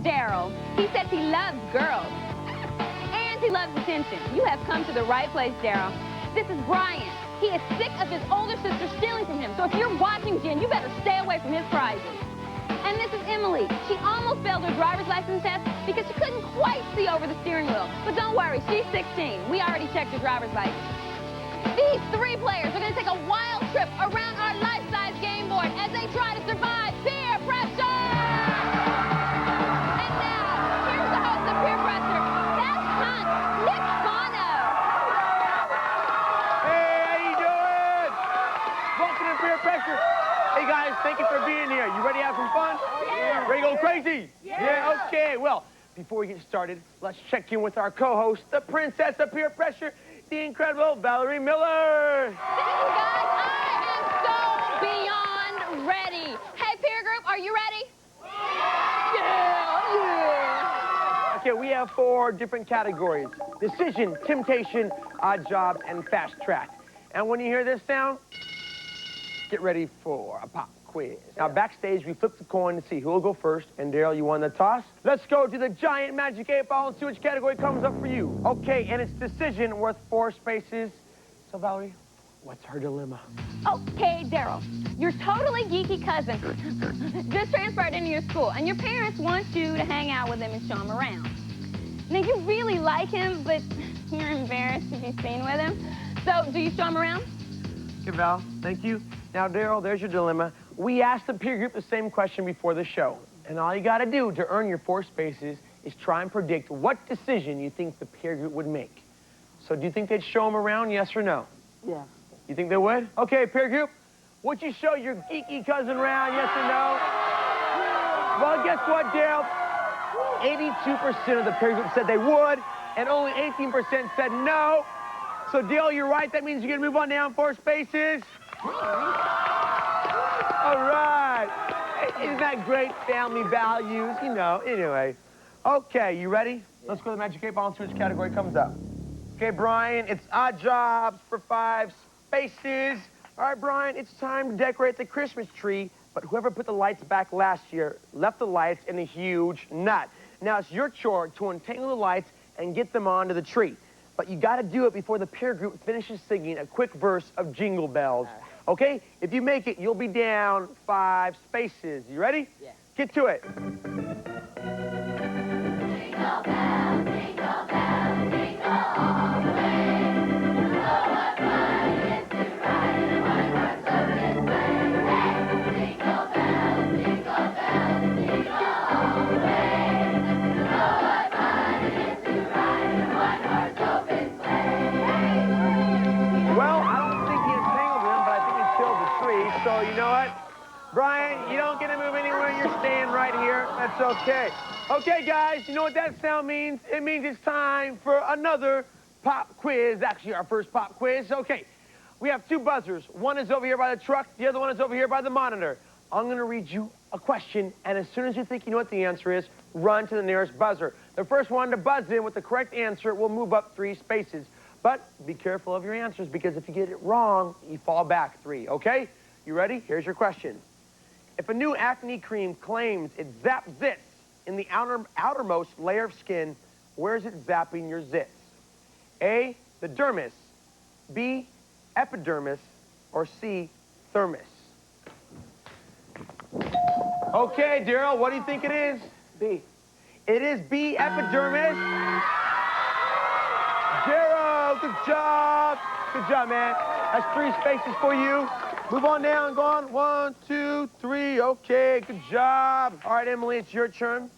Daryl. He says he loves girls. And he loves attention. You have come to the right place, Daryl. This is Brian. He is sick of his older sister stealing from him. So if you're watching, Jen, you better stay away from his prizes. And this is Emily. She almost failed her driver's license test because she couldn't quite see over the steering wheel. But don't worry, she's 16. We already checked her driver's license. These three players are going to take a wild trip around our life-size game board as they try to survive peer pressure! And now, here's the host of Peer Pressure, Beth Hunt, Nick Bono. Hey, how you doing? Welcome to Peer Pressure. Hey, guys, thank you for being here. You ready to have some fun? Yeah. Ready to go crazy? Yeah, okay. Well, before we get started, let's check in with our co-host, the princess of Peer Pressure, the incredible Valerie Miller. Thank you, guys. I am so beyond ready. Hey, peer group, are you ready? Yeah. Okay, we have 4 different categories: decision, temptation, odd job, and fast track. And when you hear this sound, get ready for a pop quiz. Now, backstage, we flip the coin to see who will go first. And, Daryl, you won the toss. Let's go to the giant magic 8-ball and see which category comes up for you. Okay, and it's decision worth 4 spaces. So, Valerie, what's her dilemma? Okay, Daryl, your totally geeky cousin just transferred into your school, and your parents want you to hang out with him and show him around. Now, you really like him, but you're embarrassed to be seen with him. So, do you show him around? Okay, Val, thank you. Now, Daryl, there's your dilemma. We asked the peer group the same question before the show, and all you got to do to earn your 4 spaces is try and predict what decision you think the peer group would make. So do you think they'd show them around, yes or no? Yeah. You think they would? Okay, peer group, would you show your geeky cousin around, yes or no? Well, guess what, Daryl? 82% of the peer group said they would, and only 18% said no. So, Daryl, you're right. That means you're going to move on down 4 spaces. All right. Isn't that great? Family values, you know. Anyway. Okay, you ready? Let's go to the Magic 8-ball and see which category comes up. Okay, Brian, it's odd jobs for 5 spaces. All right, Brian, it's time to decorate the Christmas tree, but whoever put the lights back last year left the lights in a huge knot. Now it's your chore to untangle the lights and get them onto the tree. But you got to do it before the peer group finishes singing a quick verse of Jingle Bells. Okay? If you make it, you'll be down 5 spaces. You ready? Yeah. Get to it. Jingle bell, jingle bell, jingle all the way. Oh, what fun it is to ride in a one-horse open sleigh. Hey! Jingle bell, jingle bell, jingle all the way. Oh, what fun it is to ride in a one-horse open sleigh. Well, I don't think he entangled them, but I think he killed the tree. So, you know what? Brian, you don't get to move anywhere. You're staying right here. That's okay. Okay, guys, you know what that sound means? It means it's time for another pop quiz. Actually, our first pop quiz. Okay, we have 2 buzzers. One is over here by the truck. The other one is over here by the monitor. I'm going to read you a question, and as soon as you think you know what the answer is, run to the nearest buzzer. The first one to buzz in with the correct answer will move up 3 spaces. But be careful of your answers, because if you get it wrong, you fall back 3, okay? You ready? Here's your question. If a new acne cream claims it zaps zits in the outermost layer of skin, where is it zapping your zits? A, the dermis, B, epidermis, or C, thermos? Okay, Daryl, what do you think it is? B. It is B, epidermis. Daryl, good job. Good job, man. That's 3 spaces for you. Move on down, go on. 1, 2, 3. Okay, good job. All right, Emily, it's your turn.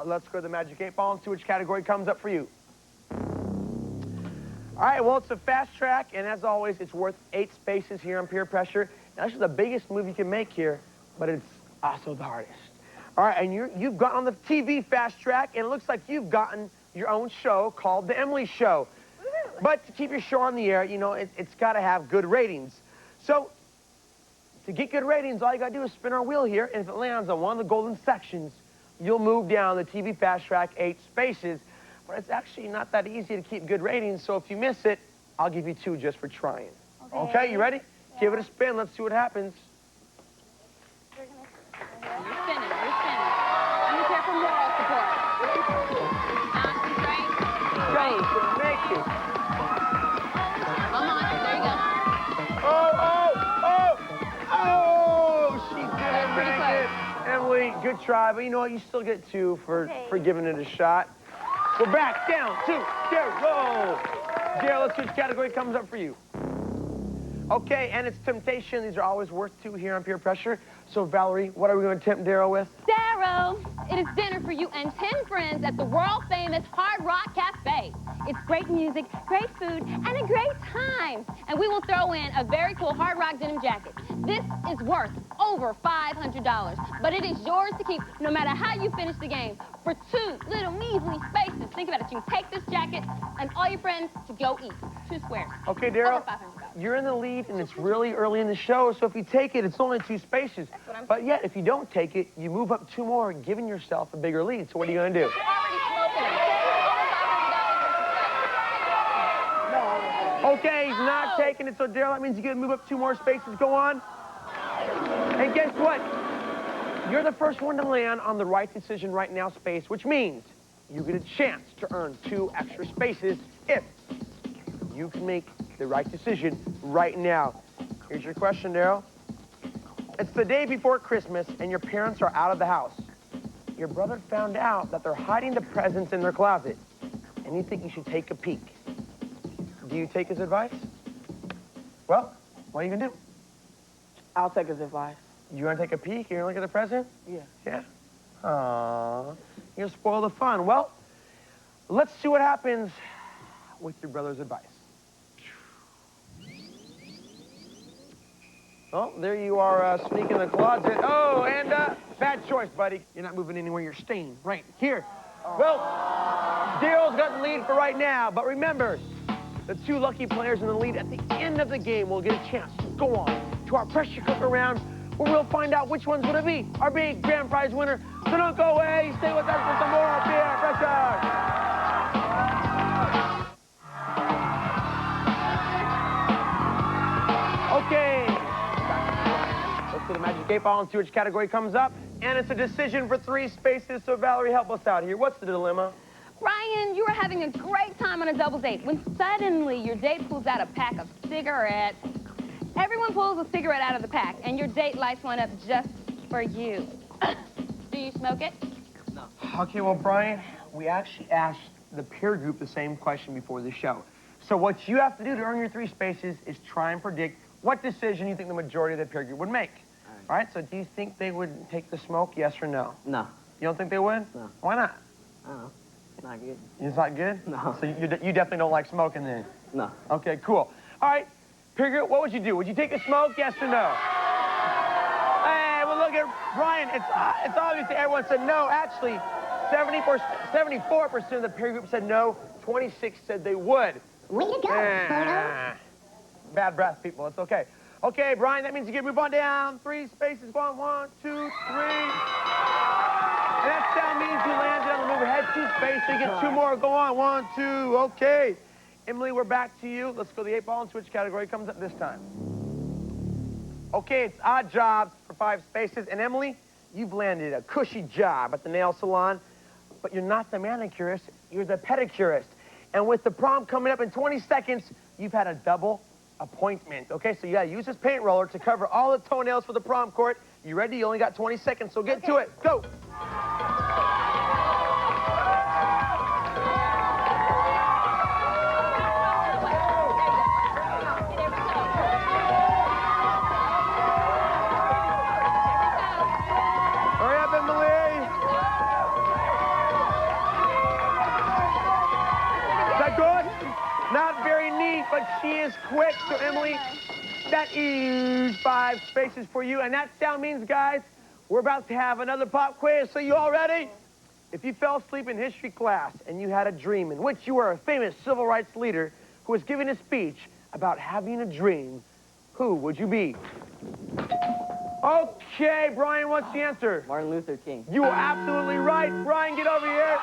Let's go to the Magic 8-ball and see which category comes up for you. All right, well, it's a fast track, and as always, it's worth 8 spaces here on Peer Pressure. Now, this is the biggest move you can make here, but it's also the hardest. All right, and you've gotten on the TV fast track, and it looks like you've gotten your own show called The Emily Show. But to keep your show on the air, you know, it's got to have good ratings. So, to get good ratings, all you got to do is spin our wheel here, and if it lands on one of the golden sections, you'll move down the TV fast track 8 spaces. But it's actually not that easy to keep good ratings, so if you miss it, I'll give you 2 just for trying. Okay, you ready? Yeah. Give it a spin. Let's see what happens. You're spinning. You're spinning. You care for moral support. Okay, good try, but you know what? You still get 2 for giving it a shot. We're back down to Daryl. Daryl, let's see which category comes up for you. Okay, and it's temptation. These are always worth 2 here on Peer Pressure. So, Valerie, what are we going to tempt Daryl with? Daryl, it is dinner for you and 10 friends at the world-famous Hard Rock Cafe. It's great music, great food, and a great time. And we will throw in a very cool Hard Rock denim jacket. This is worth over $500, but it is yours to keep no matter how you finish the game for 2 little measly spaces. Think about it. You can take this jacket and all your friends to go eat. 2 squares. Okay, Daryl, Over $500. you're in the lead, and it's really early in the show, so if you take it, it's only 2 spaces. That's what I'm But yet, if you don't take it, you move up 2 more, giving yourself a bigger lead. So what are you going to do? You're already smoking it. Okay, he's not taking it, so Daryl, that means you get to move up 2 more spaces. Go on. And guess what? You're the first one to land on the right decision right now space, which means you get a chance to earn 2 extra spaces if you can make the right decision right now. Here's your question, Daryl. It's the day before Christmas, and your parents are out of the house. Your brother found out that they're hiding the presents in their closet, and you think you should take a peek. Do you take his advice? Well, what are you gonna do? I'll take his advice. You gonna take a peek? You're gonna look at the present? Yeah. Yeah? Aww, you're gonna spoil the fun. Well, let's see what happens with your brother's advice. Oh, there you are, sneaking in the closet. Oh, and bad choice, buddy. You're not moving anywhere. You're staying right here. Well, Daryl's got the lead for right now, but remember, the 2 lucky players in the lead at the end of the game will get a chance to go on to our pressure cooker round, where we'll find out which one's gonna be our big grand prize winner. So don't go away. Stay with us for some more Peer Pressure. Okay. Let's do the magic 8 ball and see which category comes up. And it's a decision for 3 spaces, so Valerie, help us out here. What's the dilemma? Ryan, you were having a great time on a double date when suddenly your date pulls out a pack of cigarettes. Everyone pulls a cigarette out of the pack, and your date lights one up just for you. Do you smoke it? No. Okay, well, Brian, we actually asked the peer group the same question before the show. So what you have to do to earn your 3 spaces is try and predict what decision you think the majority of the peer group would make. All right, so do you think they would take the smoke, yes or no? No. You don't think they would? No. Why not? I don't know. Not good. It's not good? No. So you definitely don't like smoking then? No. Okay, cool. All right, peer group, what would you do? Would you take the smoke, yes or no? Hey, well, look at Brian. It's obvious that everyone said no. Actually, 74% of the peer group said no. 26 said they would. Way to go, Bad breath, people. It's okay. Okay, Brian, that means you get to move on down. 3 spaces. Go on. 1, 2, 3. And that sound means you landed on the move ahead 2 spaces, so you get 2 more. Go on. 1, 2. Okay. Emily, we're back to you. Let's go to the 8 ball and see which category comes up this time. Okay, it's odd jobs for 5 spaces. And Emily, you've landed a cushy job at the nail salon, but you're not the manicurist, you're the pedicurist. And with the prom coming up in 20 seconds, you've had a double appointment. Okay, so you gotta use this paint roller to cover all the toenails for the prom court. You ready? You only got 20 seconds, so get to it. Go. Hurry up, Emily. Is that good? Not very neat, but she is quick. So, Emily, that is 5 spaces for you. And that sound means, guys, we're about to have another pop quiz. So you all ready? If you fell asleep in history class and you had a dream in which you were a famous civil rights leader who was giving a speech about having a dream, who would you be? Okay, Brian, what's the answer? Martin Luther King. You are absolutely right. Brian, get over here.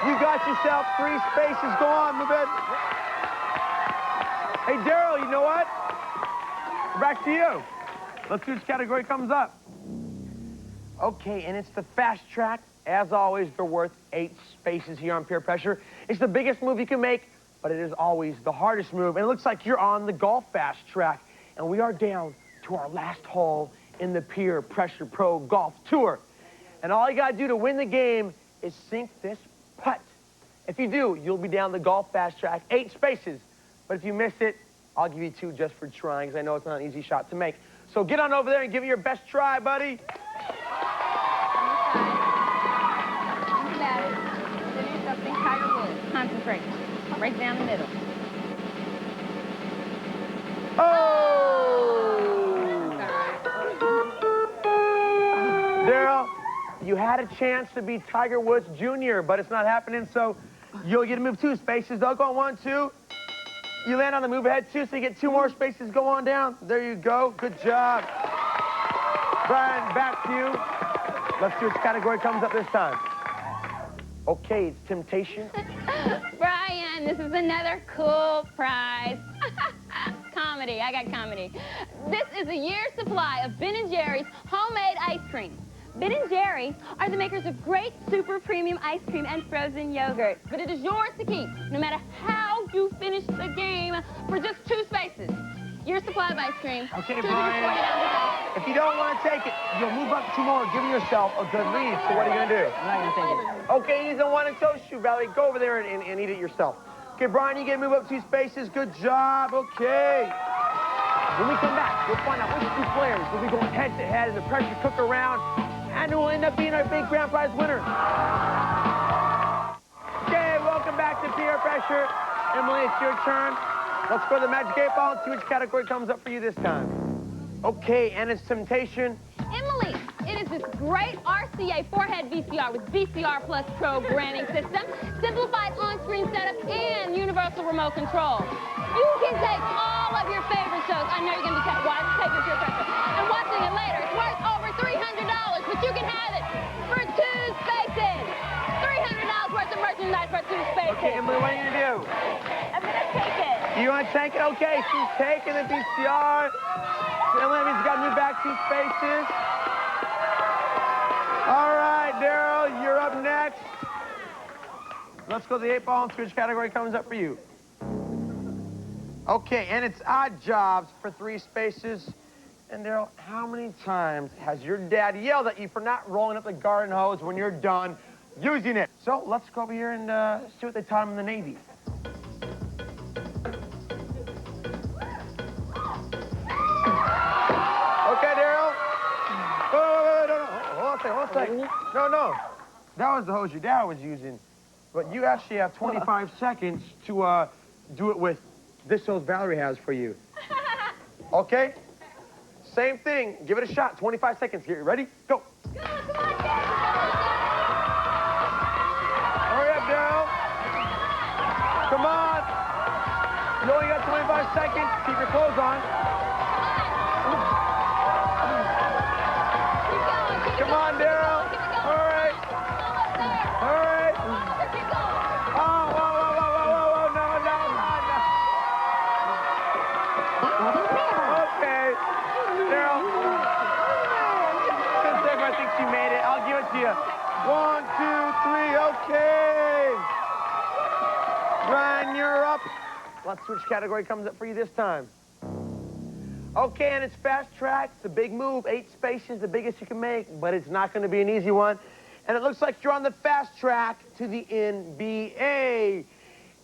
You got yourself 3 spaces. Go on, move it. Hey, Daryl, you know what? Back to you. Let's see which category comes up. Okay, and it's the fast track. As always, they're worth 8 spaces here on Peer Pressure. It's the biggest move you can make, but it is always the hardest move. And it looks like you're on the golf fast track. And we are down to our last hole in the Peer Pressure Pro Golf Tour. And all you got to do to win the game is sink this putt. If you do, you'll be down the golf fast track, 8 spaces. But if you miss it, I'll give you 2 just for trying, because I know it's not an easy shot to make. So get on over there and give it your best try, buddy. Tiger Woods. Concentrate. Right down the middle. Oh! Daryl, you had a chance to be Tiger Woods Jr., but it's not happening, so you'll get to move 2 spaces. They'll go on 1, 2. You land on the move ahead 2, so you get 2 more spaces. Go on down. There you go. Good job. Brian, back to you. Let's see which category comes up this time. Okay, it's temptation. Brian, this is another cool prize. Comedy, I got comedy. This is a year's supply of Ben & Jerry's homemade ice cream. Ben & Jerry are the makers of great super premium ice cream and frozen yogurt. But it is yours to keep, no matter how you finish the game, for just 2 spaces. Your supply of ice cream. Okay, Brian. If you don't want to take it, you'll move up 2 more, giving yourself a good lead. So what are you going to do? I'm not going to take it. Okay, he's the one in toast shoe, Valerie. Go over there and eat it yourself. Okay, Brian, you get to move up 2 spaces. Good job. Okay. When we come back, we'll find out which 2 players will be going head-to-head in the pressure cooker round, and who will end up being our big grand prize winner. Okay, welcome back to Peer Pressure. Emily, it's your turn. Let's go to the Magic 8 Ball and see which category comes up for you this time. Okay, and it's temptation. Emily, it is this great RCA 4-head VCR with VCR Plus programming system, simplified on-screen setup, and universal remote control. You can take all of your favorite shows. I know you're going to be taking Peer Pressure and watching it later. It's worth over $300, but you can have it for 2 spaces. $300 worth of merchandise for 2 spaces. Okay, Emily, what are you going to do? I'm going to take it. You want to take it? Okay, she's taking the VCR. So Emily means you got to move back 2 spaces. All right, Daryl, you're up next. Let's go to the 8 Ball and see which category comes up for you. Okay, and it's odd jobs for 3 spaces. And Daryl, how many times has your dad yelled at you for not rolling up the garden hose when you're done using it? So let's go over here and see what they taught him in the Navy. Okay, Daryl. Wait, no. Hold on a second. No. That was the hose your dad was using. But you actually have 25 seconds to do it with this hose Valerie has for you. Okay? Same thing. Give it a shot. 25 seconds here. Ready? Go. Come on, Hurry up, Daryl. Come on. You only got 25 seconds. Keep your clothes on. Come on, Daryl. All right. All right. Oh, whoa. No. Okay. Daryl. I think she made it. I'll give it to you. 1, 2, 3. Okay. Brian, you're up. Let's see which category comes up for you this time. Okay, and it's fast track. It's a big move. 8 spaces, the biggest you can make, but it's not going to be an easy one. And it looks like you're on the fast track to the NBA.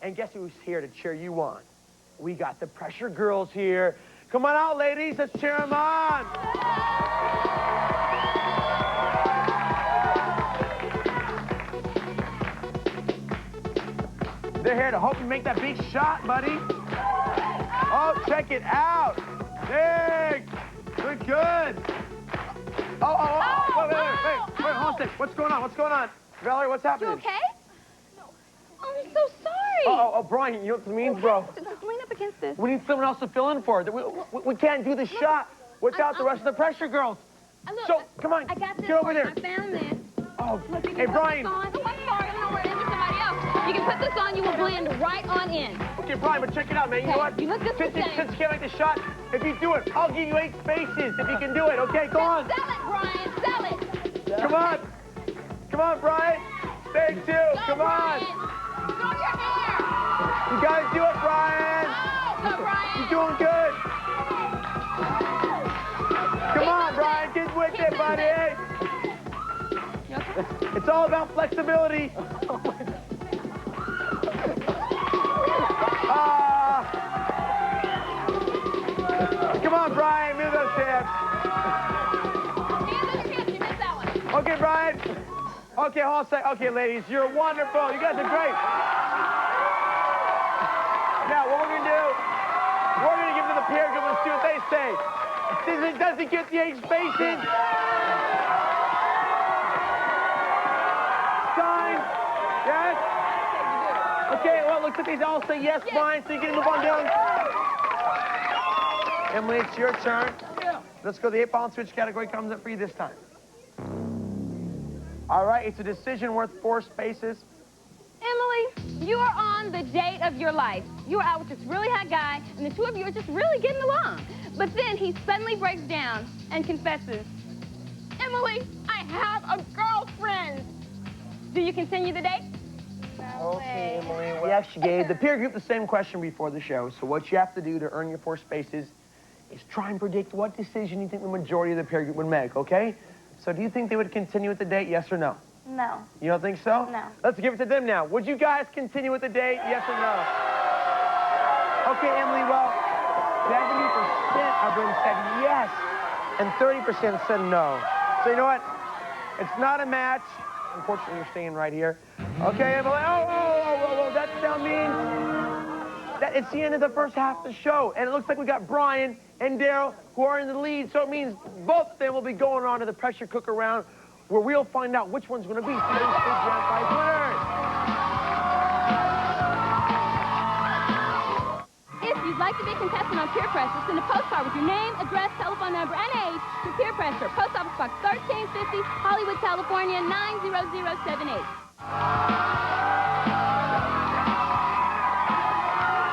And guess who's here to cheer you on? We got the Pressure Girls here. Come on out, ladies. Let's cheer them on. They're here to help you make that big shot, buddy. Oh, check it out. Big. Good. Oh. Wait, hold on a second. What's going on? Valerie, what's happening? You okay? No. Oh, I'm so sorry. Oh, Brian, you know what this means, bro? Just lean up against this. We need someone else to fill in for it. We can't do the shot without the rest of the Pressure Girls. So, come on, I got this. get over there. I found this. Oh, Look, you hey, can Brian. put this on. Oh, I'm sorry. I don't know where it is for somebody else. You can put this on. You will blend right on in. Okay, Brian, but check it out, man. You know what? You look just the same. Since you can't make the shot, if you do it, I'll give you 8 spaces if you can do it. Okay, go on. Sell it, Brian. Sell it. Come on, Brian. Big 2. Come on. Brian. Throw your hair. You gotta do it, Brian. Go, Brian. You're doing good. Come on, Brian. buddy. You okay? It's all about flexibility. Come on, Brian, move those hips. Hands on your hips, you missed that one. Okay, Brian. Okay, hold on a sec. Okay, ladies, you're wonderful. You guys are great. Now, what we're gonna do, we're gonna give it to the peer group and see what they say. Does he get the 8 spaces? Sign? Yes? Okay, well, looks like they all say yes, Brian, so you can move on down. Emily, it's your turn. Let's go. The 8-ball and switch category comes up for you this time. All right, it's a decision worth 4 spaces. Emily, you are on the date of your life. You are out with this really hot guy, and the two of you are just really getting along. But then he suddenly breaks down and confesses, Emily, I have a girlfriend. Do you continue the date? Okay, Emily. We actually gave the peer group the same question before the show, so what you have to do to earn your 4 spaces is try and predict what decision you think the majority of the peer group would make, okay? So do you think they would continue with the date, yes or no? No. You don't think so? No. Let's give it to them now. Would you guys continue with the date, yes or no? Okay, Emily, well, 70% of them said yes, and 30% said no. So you know what? It's not a match. Unfortunately, you're staying right here. Okay, Emily. Oh, that sound means that it's the end of the first half of the show, and it looks like we got Brian and Daryl who are in the lead, so it means both of them will be going on to the pressure cooker round, where we'll find out which one's going to be today's big grand prize winners. If you'd like to be a contestant on Peer Pressure, send a postcard with your name, address, telephone number, and age to Peer Pressure, Post Office Box 1350, Hollywood, California, 90078.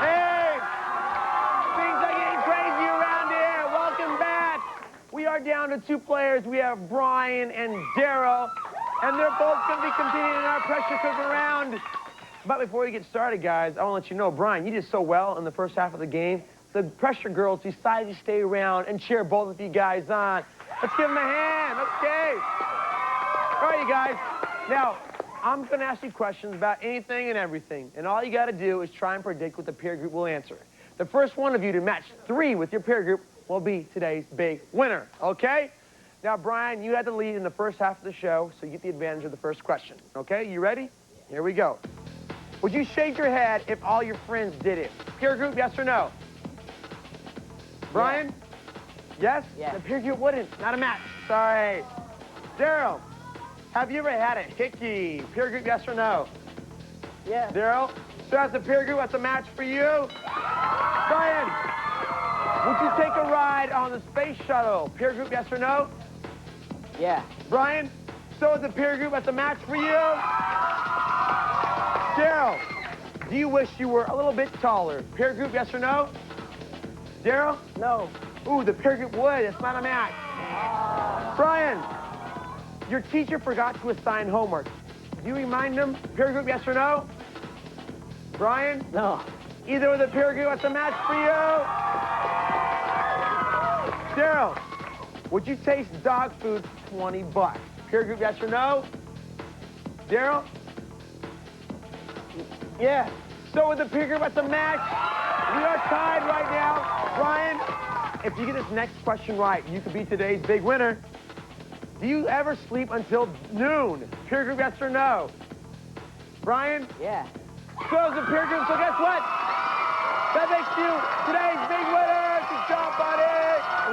Hey! Things are getting crazy around here. Welcome back. We are down to 2 players. We have Brian and Daryl, and they're both going to be competing in our pressure cooker round. But before we get started, guys, I want to let you know, Brian, you did so well in the first half of the game. The pressure girls decided to stay around and cheer both of you guys on. Let's give them a hand. Okay. All right, you guys. Now, I'm going to ask you questions about anything and everything, and all you got to do is try and predict what the peer group will answer. The first one of you to match 3 with your peer group will be today's big winner, okay? Now, Brian, you had the lead in the first half of the show, so you get the advantage of the first question, okay? You ready? Here we go. Would you shake your head if all your friends did it? Peer group, yes or no? Brian? Yes? Yes. The peer group wouldn't. Not a match. Sorry. Daryl, have you ever had a hickey? Peer group, yes or no? Yeah. Daryl? So that's a peer group. That's a match for you. Brian, would you take a ride on the space shuttle? Peer group, yes or no? Yeah. Brian? So is a peer group. That's a match for you. Daryl, do you wish you were a little bit taller? Peer group, yes or no? Daryl? No. Ooh, the peer group would. It's not a match. Brian, your teacher forgot to assign homework. Do you remind them? Peer group, yes or no? Brian? No. Either with a peer group, that's a match for you. Daryl, would you taste dog food for 20 bucks? Peer group, yes or no? Daryl? Yeah. So with the peer group, that's a match. We are tied right now. Brian, if you get this next question right, you could be today's big winner. Do you ever sleep until noon? Peer group, yes or no? Brian? Yeah. So is the peer group, so guess what? That makes you today's big winner. Good job, buddy.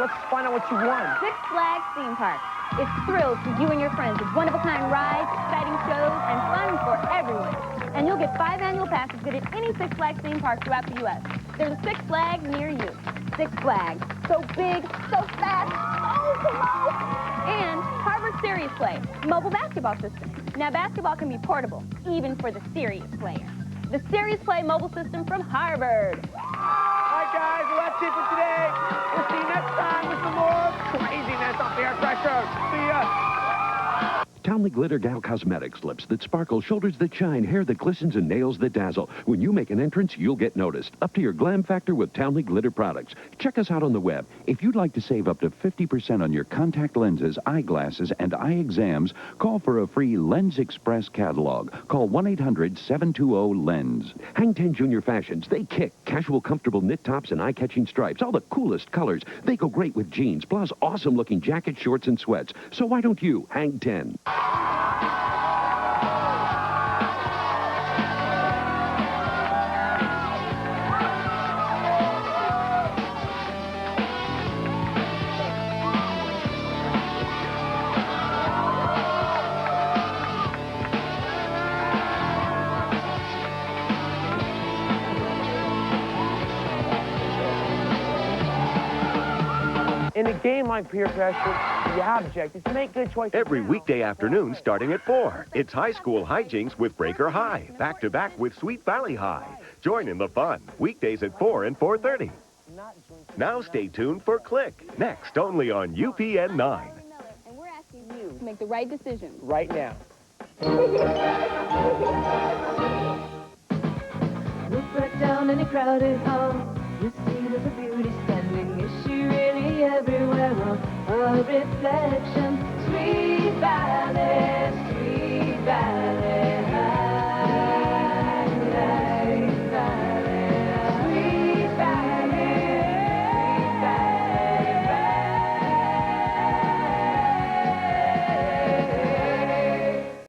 Let's find out what you won. Six Flags Theme Park. It's thrills for you and your friends with one-of-a-kind rides, exciting shows, and fun for everyone. And you'll get 5 annual passes good at any Six Flags theme park throughout the U.S. There's a Six Flags near you. Six Flags. So big, so fast, so close. And Harvard Serious Play, mobile basketball system. Now, basketball can be portable, even for the serious player. The Serious Play mobile system from Harvard. All right, guys, well, that's it for today. We'll see you next time with some more craziness on Peer Pressure. See ya. Townley Glitter Gal Cosmetics, lips that sparkle, shoulders that shine, hair that glistens, and nails that dazzle. When you make an entrance, you'll get noticed. Up to your glam factor with Townley Glitter products. Check us out on the web. If you'd like to save up to 50% on your contact lenses, eyeglasses, and eye exams, call for a free Lens Express catalog. Call 1-800-720-LENS. Hang 10 Junior Fashions. They kick. Casual, comfortable knit tops and eye-catching stripes. All the coolest colors. They go great with jeans, plus awesome-looking jackets, shorts, and sweats. So why don't you hang 10? In a game like peer pressure, the object is to make good choices. Every weekday afternoon starting at 4. It's high school hijinks with Breaker High, back-to-back with Sweet Valley High. Join in the fun, weekdays at 4 and 4:30. Now stay tuned for Click, next only on UPN 9. And we're asking you to make the right decision. Right now. Look right down in a crowded hall. You see there's a beauty standing. Is she really everywhere? Or a reflection? Sweet Valley, Sweet Valley.